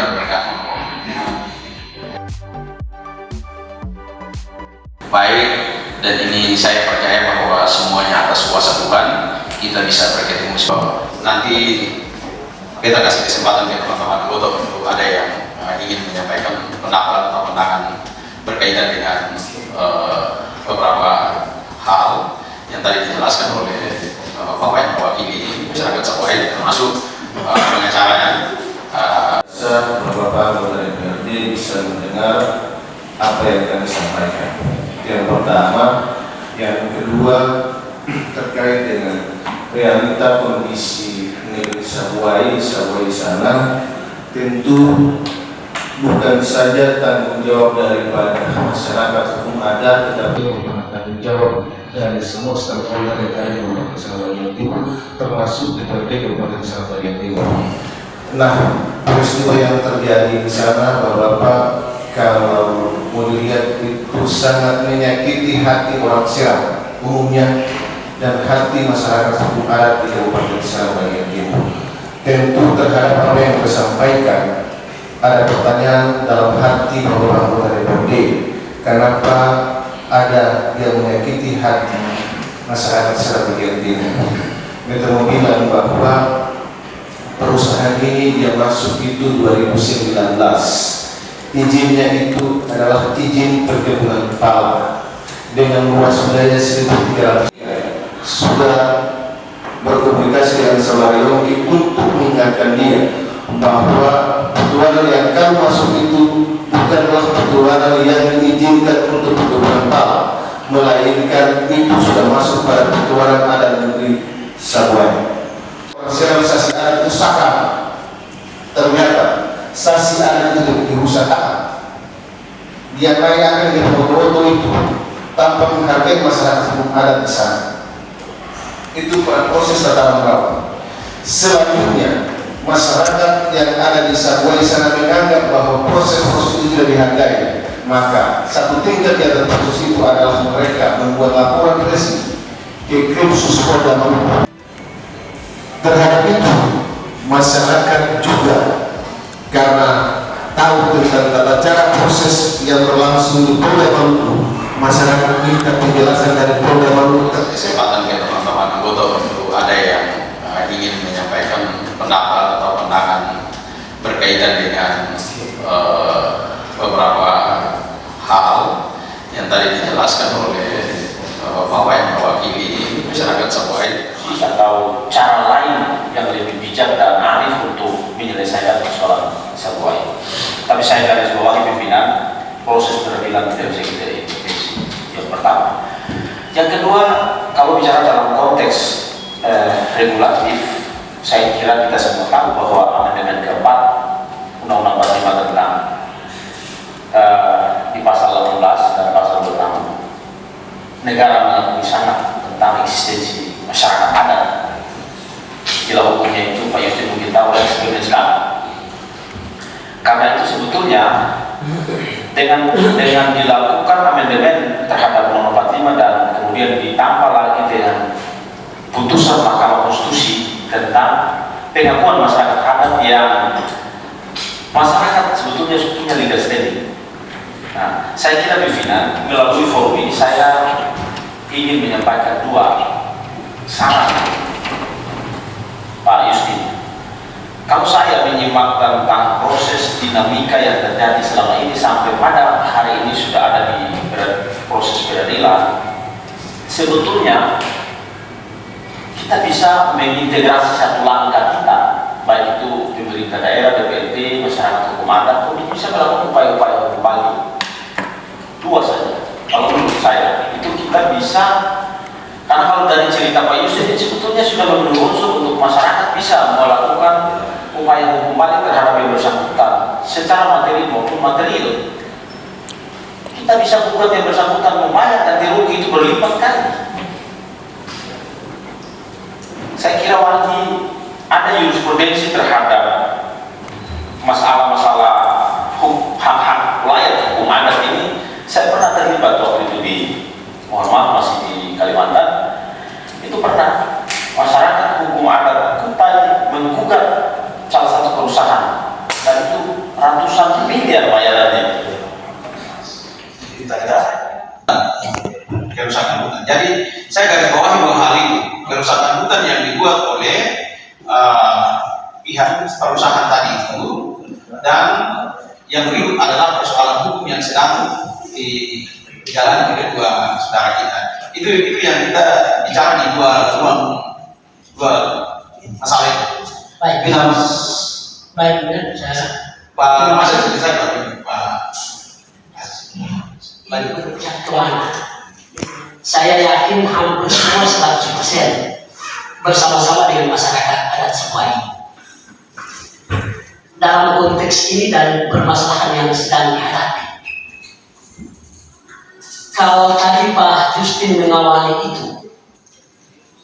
wabarakatuh. Baik, dan ini saya percaya bahwa semuanya atas kuasa Tuhan kita bisa berketemu. Nanti kita kasih kesempatan ke teman-teman anggota untuk ada yang ingin menyampaikan pendapat atau pandangan berkaitan dengan beberapa hal yang tadi dijelaskan oleh Bapak yang mewakili masyarakat Sabuai, termasuk pengacaranya. Bapak anggota DPRD bisa mendengar apa yang kami sampaikan. Yang pertama, yang kedua terkait dengan realita kondisi negeri Sabuai sana, tentu bukan saja tanggung jawab daripada masyarakat hukum adat, tetapi merupakan tanggung jawab dari semua stakeholder yang ada di Kabupaten Sangat Bagian Timur, termasuk DPRD Kabupaten Sangat Bagian Timur. Nah, peristiwa yang terjadi di sana, Bapak, kalau mau dilihat itu sangat menyakiti hati orang Seram umumnya dan hati masyarakat hukum adat di Kabupaten Sangat Bagian Timur. Tentu terhadap apa yang disampaikan, ada pertanyaan dalam hati beberapa anggota DPRD, kenapa ada yang menyakiti hati masyarakat Sangat Bagian Timur. Mereka mau bilang bahwa perusahaan ini dia masuk itu 2019, izinnya itu adalah izin perkebunan pala dengan luas wilayah 1.300. Sudah berkomunikasi dengan saudara Yongki untuk mengingatkan dia bahwa perkebunan yang kamu masuk itu bukanlah perkebunan yang diizinkan untuk perkebunan pala, melainkan itu sudah masuk pada perkebunan adat negeri Sabuai. Sosialisasi adat itu sakar, ternyata sasi adat itu diusahakan, dia naikkan dengan foto-foto itu tanpa menghargai masyarakat hukum adat di sana. Itu proses tatanan rawan. Selanjutnya, masyarakat yang ada di Sabuai sana menganggap bahwa proses-proses itu tidak dihargai, maka satu tingkat di atas proses itu adalah mereka membuat laporan resmi ke Krimsus Polda Maluku. Terhadap itu, masyarakat juga karena tahu tentang tata cara proses yang berlangsung di Polda Maluku, masyarakat minta penjelasan dari Polda Maluku. Kesempatan ke teman-teman anggota untuk ada yang ingin menyampaikan pendapat atau pandangan berkaitan dengan beberapa hal yang tadi dijelaskan oleh Bapak yang mewakili masyarakat Sabuai, atau cara lain yang lebih bijak dan arif untuk menyelesaikan persoalan Sabuai. Tapi saya garis bawahi pimpinan, proses peradilan tidak bisa kita intervensi. Yang pertama. Yang kedua, kalau bicara dalam konteks regulatif, saya kira kita semua tahu bahwa amandemen keempat Undang-Undang 45 tentang di pasal 18 dan pasal 26 negara mengakui sangat tentang eksistensi masyarakat adat. Gila hukumnya itu Pak Yusuf mungkin tahu dan sebagainya sekarang. Karena itu sebetulnya dengan dilakukan amandemen terhadap Undang-Undang 45 dan kemudian ditambah lagi dengan putusan Mahkamah Konstitusi tentang pengakuan masyarakat adat yang masyarakat sebetulnya punya legal standing. Nah, saya kira pimpinan melalui forum ini saya ingin menyampaikan dua saran Pak Yustin. Kalau saya menyimak tentang proses dinamika yang terjadi selama ini sampai pada hari ini sudah ada di proses peradilan, sebetulnya kita bisa mengintegrasi satu langkah kita, baik itu pemerintah daerah, DPRD, masyarakat hukum adat, untuk bisa melakukan upaya-upaya hukum banding. Dua saja. Kalau menurut saya itu kita bisa, karena kalau dari cerita Pak Yusuf sebetulnya sudah memenuhi unsur untuk masyarakat bisa melakukan upaya hukum banding terhadap yang bersangkutan secara materi maupun material. Kita bisa gugat yang bersangkutan membayar ganti rugi itu berlipat kali. Saya kira wajib ada jurisprudensi terhadap masalah-masalah hak-hak rakyat hukum adat ini. Saya pernah terlibat waktu itu di, mohon maaf masih di Kalimantan, itu pernah masyarakat hukum adat Kutai menggugat salah satu perusahaan dan itu ratusan miliar bayarannya. Kerusakan hutan. Jadi saya garis bawahi dua hal itu, kerusakan hutan yang dibuat oleh pihak perusahaan tadi itu, dan yang berikut adalah persoalan hukum yang sedang dijalani oleh dua saudara kita. Itu yang kita bicara di dua masalah itu. Baik, Kita baik, saya Pak Masih selesai Pak. Tuan, saya yakin hampir semua 100% bersama-sama dengan masyarakat adat Sebuai dalam konteks ini dan permasalahan yang sedang dihadapi. Kalau tadi Pak Justin mengawali itu,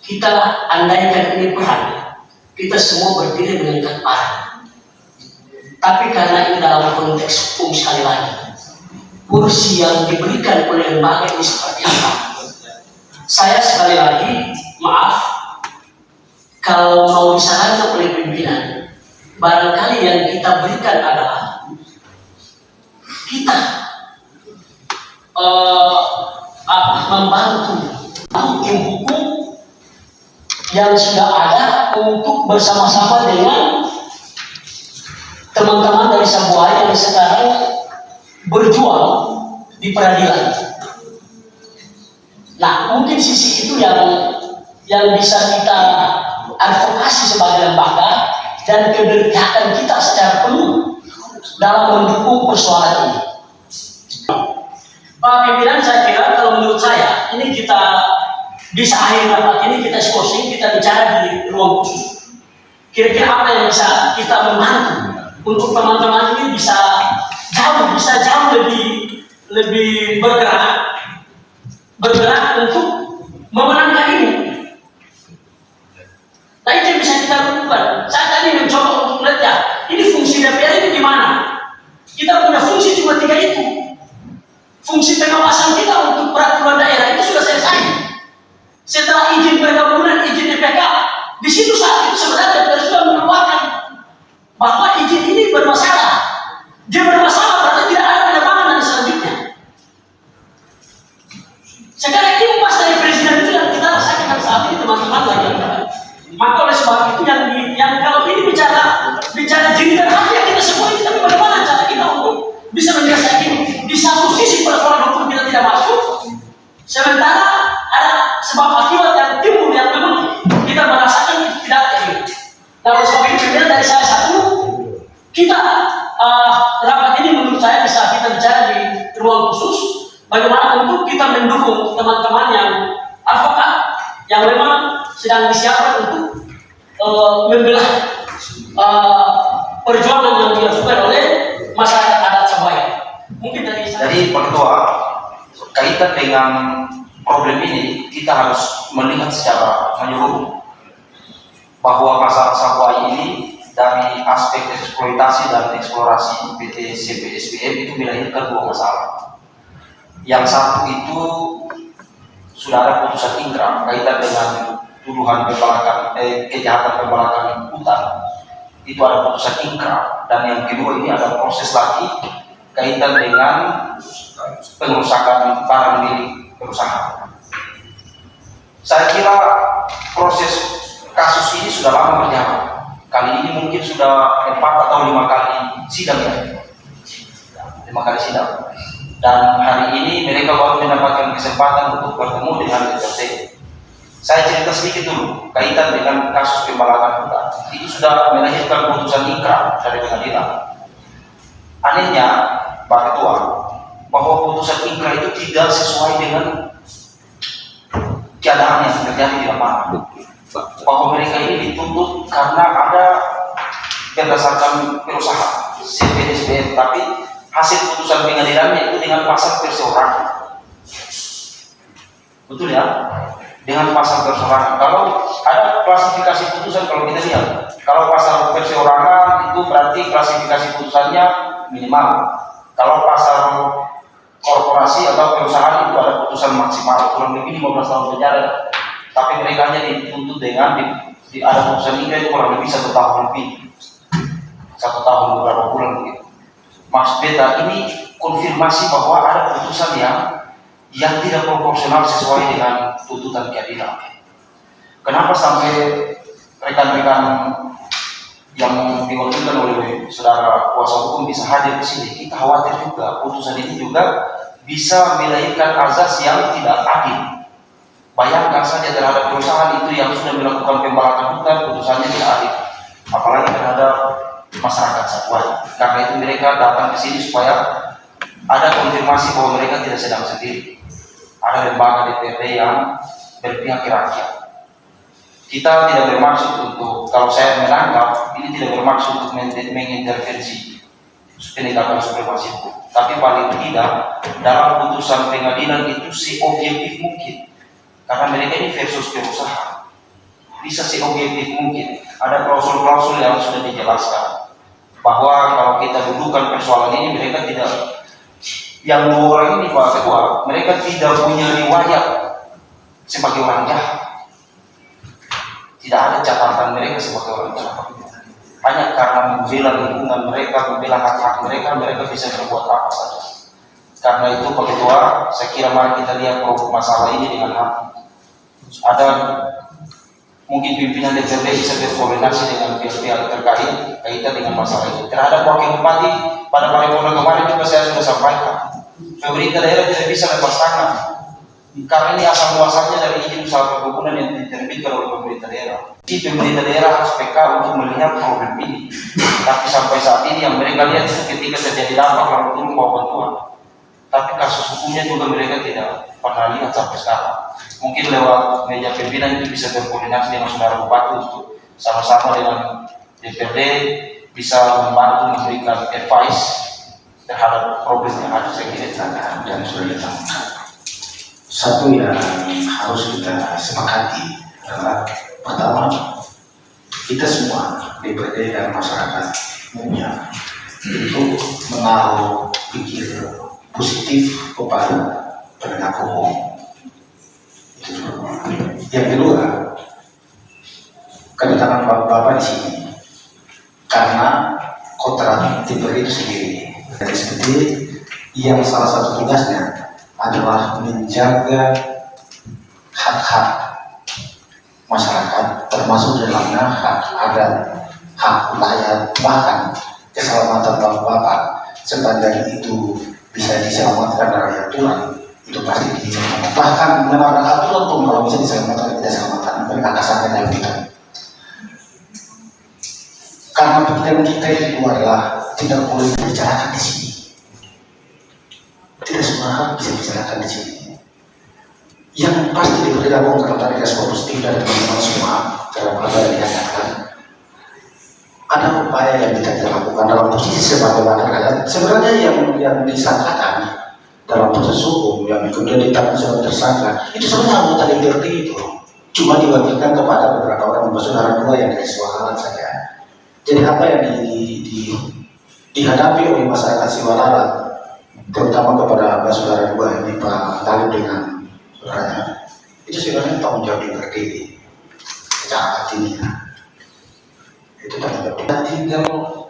kita andaikan ini peran, kita semua berdiri mengangkat parang. Tapi karena ini dalam konteks hukum, sekali lagi, kursi yang diberikan oleh lembaga ini seperti apa? Saya sekali lagi, maaf, kalau mau disarankan oleh pimpinan, barangkali yang kita berikan adalah kita membantu hukum yang sudah ada untuk bersama-sama dengan teman-teman dari Sebuai yang sekarang berjuang di peradilan. Nah, mungkin sisi itu yang bisa kita advokasi sebagai lembaga dan keberpihakan kita secara penuh dalam mendukung persoalan ini. Pak pimpinan, saya kira kalau menurut saya ini kita bisa akhir rapat ini kita discussing, kita bicara di ruang khusus. Kira-kira apa yang bisa kita membantu untuk teman-teman ini bisa jauh lebih bergerak untuk memenangkan ini. Nah, itu yang bisa kita lakukan. Saya tadi mencoba untuk melihat ya, ini fungsi DPR ini di mana? Kita punya fungsi cuma 3 itu. Fungsi pengawasan kita untuk peraturan daerah itu sudah selesai. Setelah izin perkebunan, izin DPK, di situ saat itu sebenarnya DPR sudah mengeluarkan bahwa izin ini bermasalah. Dia bermasalah berarti tidak ada penerbangan dan selanjutnya. Sekarang ini pas dari presiden itu yang kita rasakan saat ini teman-teman lagi. Maka oleh sebab itu yang kalau ini bicara jeritan hati yang kita semua ini, tapi bagaimana cara kita untuk bisa menyelesaikan ini? Di satu sisi persoalan hukum kita tidak masuk, sementara ada sebab akibat yang timbul yang memang kita merasakan itu tidak ada. Nah, oleh sebab itu dari saya satu, kita rapat ini menurut saya bisa kita bicara di ruang khusus bagaimana untuk kita mendukung teman-teman yang advokat yang memang sedang disiapkan untuk membelah perjuangan yang dilakukan oleh masyarakat adat Sebuai. Mungkin dari saya. Jadi Pak Ketua, kaitan dengan problem ini kita harus melihat secara menyeluruh bahwa masalah Sebuai ini dari aspek eksploitasi dan eksplorasi PT CPSBM itu melahirkan 2 masalah. Yang satu itu sudah ada putusan ingkrah kaitan dengan tuduhan kejahatan pembalakan hutan. Itu ada putusan ingkrah, dan yang kedua ini ada proses lagi kaitan dengan pengerusakan barang milik perusahaan. Saya kira proses kasus ini sudah lama berjalan. Kali ini mungkin sudah 4 atau 5 kali sidang ya. 5 kali sidang. Dan hari ini mereka baru mendapatkan kesempatan untuk bertemu dengan DPRD. Saya cerita sedikit dulu kaitan dengan kasus pembalakan hutan. Itu sudah melahirkan putusan ingkrah dari pengadilan. Anehnya, Pak Ketua, bahwa putusan ingkrah itu tidak sesuai dengan keadaan yang terjadi di lapangan. Bahwa mereka ini dituntut karena ada berdasarkan perusahaan CPSBM, tapi hasil putusan pengadilannya itu dengan pasal perseorangan. Betul ya? Dengan pasal perseorangan. Kalau ada klasifikasi putusan, kalau kita lihat, kalau pasal perseorangan itu berarti klasifikasi putusannya minimal. Kalau pasal korporasi atau perusahaan itu ada putusan maksimal, kurang lebih 15 tahun penjara. Tapi mereka hanya dituntut dengan ada putusan ini itu kurang lebih 1 tahun lebih, 1 tahun beberapa bulan begitu. maksud beta ini konfirmasi bahwa ada putusan yang tidak proporsional sesuai dengan tuntutan keadilan. Kenapa sampai rekan-rekan yang diwakilkan oleh saudara kuasa hukum bisa hadir di sini? Kita khawatir juga putusan ini juga bisa melahirkan azas yang tidak adil. Bayangkan saja terhadap perusahaan itu yang sudah melakukan pembalakan hutan, putusannya tidak adil. Apalagi terhadap masyarakat satwa. Karena itu mereka datang ke sini supaya ada konfirmasi bahwa mereka tidak sedang sendiri. Ada lembaga DPRD yang berpihak ke rakyat. Kita tidak bermaksud untuk, kalau saya menangkap, ini tidak bermaksud untuk mengintervensi penegakan supremasi hukum. Tapi paling tidak, dalam putusan pengadilan itu seobjektif mungkin. Karena mereka ini versus perusahaan. Bisa seobjektif mungkin. Ada klausul-klausul yang sudah dijelaskan. Bahwa kalau kita dudukan persoalan ini, mereka tidak, yang dua orang ini Pak Ketua, mereka tidak punya riwayat sebagai orang jahat. Tidak ada catatan mereka sebagai orang jahat. Hanya karena membela lingkungan mereka, membela hak-hak mereka, mereka bisa berbuat apa saja. Karena itu Pak Ketua, saya kira mari kita lihat masalah ini dengan hati. Ada mungkin pimpinan DPRD bisa berkoordinasi dengan pihak-pihak terkait kaitan dengan masalah itu. Terhadap wakil bupati pada paripurna kemarin juga saya sudah sampaikan, pemerintah daerah tidak bisa lepas tangan karena ini asal muasalnya dari izin usaha perkebunan yang diterbitkan oleh pemerintah daerah. Si pemerintah daerah harus peka untuk melihat problem ini. Tapi sampai saat ini yang mereka lihat itu ketika terjadi dampak lalu turun bawa bantuan. Tapi kasus hukumnya juga mereka tidak pernah lihat sampai sekarang. Mungkin lewat meja pimpinan itu bisa berkoordinasi dengan saudara bupati untuk sama-sama dengan DPRD bisa membantu memberikan advice terhadap problem yang ada. Saya kira yang sudah ditangkap. Satu yang harus kita sepakati adalah pertama, kita semua DPRD dan masyarakat umumnya untuk menaruh pikir positif kepada penegak hukum. Yang kedua, kedatangan Bapak di sini karena kontrak DPRD itu sendiri. Dari seperti yang salah satu tugasnya adalah menjaga hak-hak masyarakat, termasuk dalamnya hak adat, hak rakyat, bahkan keselamatan Bapak. Sepanjang itu bisa diselamatkan dari aturan, itu pasti diselamatkan. Bahkan menabrak aturan pun kalau bisa diselamatkan, tidak diselamatkan, mereka kasarnya dari kita. Karena pikiran kita itu adalah tidak boleh dibicarakan di sini. Tidak semua hal bisa dibicarakan di sini. Yang pasti diberitahu tentang respon positif dari teman-teman semua dalam hal yang dikatakan. Ada upaya yang kita lakukan dalam posisi sebagai wakil rakyat. Sebenarnya yang disangkakan dalam proses hukum yang kemudian ditetapkan sebagai tersangka itu sebenarnya anggota DPRD itu cuma diwakilkan kepada beberapa orang saudara dua yang dari Siwalan saja. Jadi apa yang dihadapi oleh masyarakat Siwalan, terutama kepada saudara dua ini Pak Talib dengan saudaranya, itu sebenarnya tanggung jawab DPRD secara artinya. Itu kita tinggal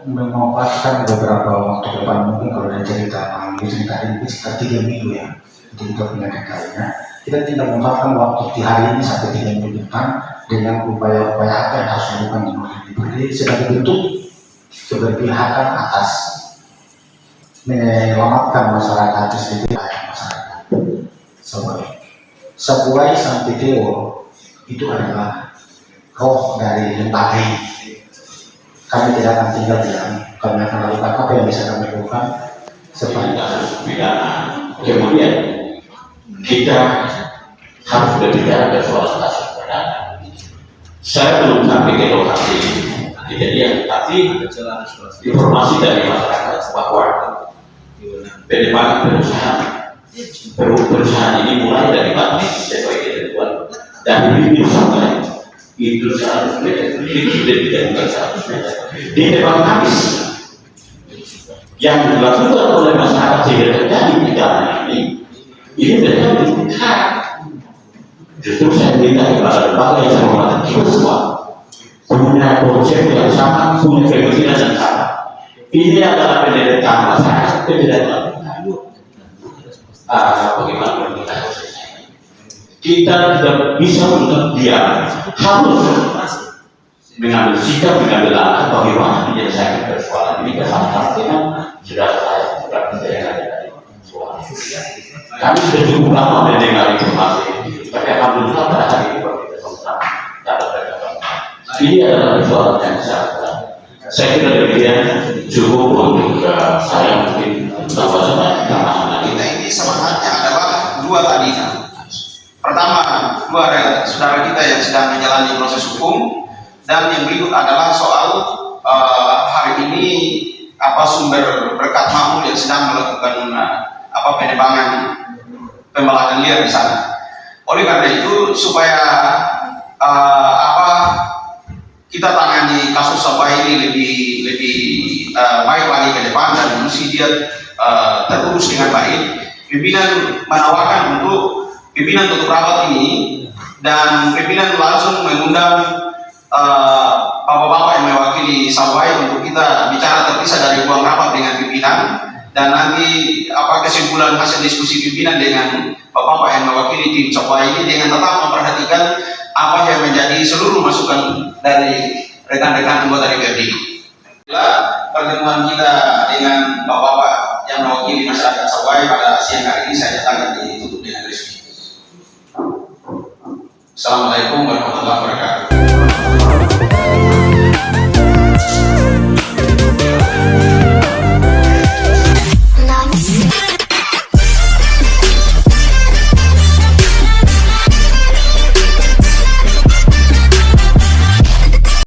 memanfaatkan beberapa waktu depan, mungkin kalau ada cerita ini sekitar 3 minggu ya, itu kita punya kekayanya. Kita tinggal memanfaatkan waktu di hari ini sampai 3 minggu depan dengan upaya-upaya apa yang harus dilakukan oleh sebagai bentuk keberpihakan atas menyelamatkan masyarakat itu sendiri, masyarakat. Sebuah sampai Dewo itu adalah roh dari lembaga ini. Kami tidak akan tinggal diam, kami akan lakukan apa yang bisa kami lakukan sepanjang kasus pidana. Kemudian kita harus berbicara soal kasus pidana. Saya belum sampai ke lokasi kejadian, tapi informasi dari masyarakat bahwa penembakan perusahaan ini mulai dari Bangkit sesuai ketentuan dan bibir sampai itu 100 meter, tidak 100 meter di depan habis yang dilakukan oleh masyarakat sehingga terjadi pidana ini mereka tidak. Justru saya minta kepada lembaga yang saya hormati kita semua punya konsep yang sama, punya pemikiran yang sama. Ini adalah pendidikan masyarakat, pendidikan. Bagaimana kita prosesnya? Kita tidak bisa untuk diam, harus mengambil sikap, mengambil langkah bagaimana menyelesaikan persoalan ini. Kesalahan sudah saya kami sudah cukup lama mendengar informasi ini, tapi alhamdulillah pada hari ini kita dapat berkembang. Ini adalah persoalan yang sangat. Saya kira demikian cukup untuk saya mungkin tambah-tambah tambahan. Kita ini semangatnya adalah dua tadi. Pertama, dua saudara kita yang sedang menjalani proses hukum, dan yang berikut adalah soal hari ini apa sumber berkat makmur yang sedang melakukan penebangan pembalakan liar di sana. Oleh karena itu supaya kita tangani kasus Sabah ini lebih baik lagi ke depan dan mesti dia terurus dengan baik. Pimpinan menawarkan untuk pimpinan tutup rapat ini, dan pimpinan langsung mengundang bapak-bapak yang mewakili Sabah untuk kita bicara terpisah dari ruang rapat dengan pimpinan, dan nanti kesimpulan hasil diskusi pimpinan dengan bapak-bapak yang mewakili tim Sabah ini dengan tetap memperhatikan apa yang menjadi seluruh masukan dari rekan-rekan anggota DPRD. Pertemuan kita dengan bapak-bapak yang mewakili masyarakat Sabah pada siang hari ini saya nyatakan ditutup dengan resmi. Assalamualaikum warahmatullahi wabarakatuh.